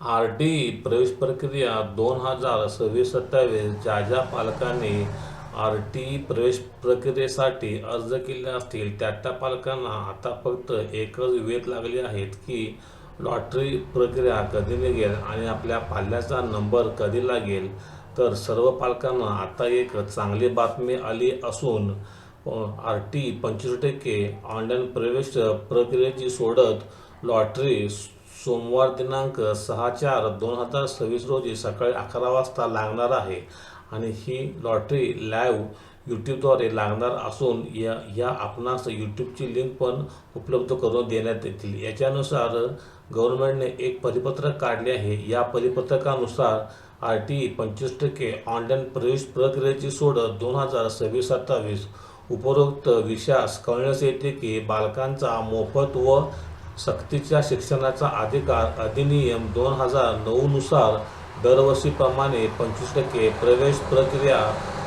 आर.टी प्रवेश प्रक्रिया 2026-27 ज्या पालकांनी आर.टी प्रवेश प्रक्रियेसाठी अर्ज केले असतील त्या पालकांना आता फक्त एकच वेध लागली आहेत की लॉटरी प्रक्रिया कधी निघेल आणि आपल्या पाल्याचा नंबर कधी लागेल. तर सर्व पालकांना आता एक चांगली बातमी आली असून आर.टी 25% ऑनलाईन प्रवेश प्रक्रियेची सोडत लॉटरी सोमवार दिनांक 6/4/2026 रोजी सकाळी 11 वाजता लागणार आहे आणि ही लॉटरी लाईव्ह यूट्यूबद्वारे लागणार असून या आपणास यूट्यूबची लिंक पण उपलब्ध करून देण्यात येतील. याच्यानुसार गव्हर्नमेंटने एक परिपत्रक काढले आहे. या परिपत्रकानुसार आर.टी 25% ऑनलाईन प्रवेश प्रक्रियेची सोडत 2026-27 उपरोक्त विषयास कळण्यास येते की बालकांचा मोफत व सक्तीच्या शिक्षणाचा अधिकार अधिनियम 2009 नुसार दरवर्षीप्रमाणे 25% प्रवेश प्रक्रिया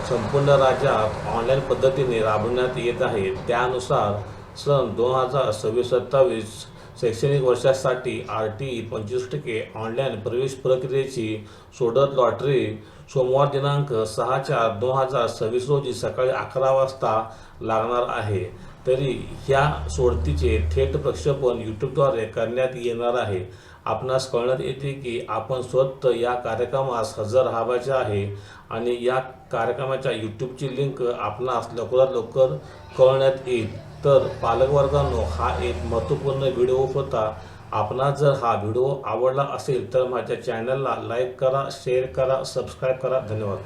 संपूर्ण राज्यात ऑनलाईन पद्धतीने राबवण्यात येत आहे. त्यानुसार सन 2026-27 शैक्षणिक वर्षासाठी आर.टी 25% ऑनलाईन प्रवेश प्रक्रियेची सोडत लॉटरी सोमवार दिनांक 6/4/2026 रोजी सकाळी 11 वाजता लागणार आहे. तरी ह्या सोडतीचे थेट प्रक्षेपण यूट्यूबद्वारे करण्यात येणार आहे. आपणास कळण्यात येते की आपण स्वतः या कार्यक्रमास हजर राहायचे आहे आणि या कार्यक्रमाच्या यूट्यूबची लिंक आपणास लवकरात लवकर कळण्यात येईल. तर पालकवर्गांनो, हा एक महत्त्वपूर्ण व्हिडिओ होता. आपणास जर हा व्हिडिओ आवडला असेल तर माझ्या चॅनलला लाईक करा, शेअर करा, सबस्क्राईब करा. धन्यवाद.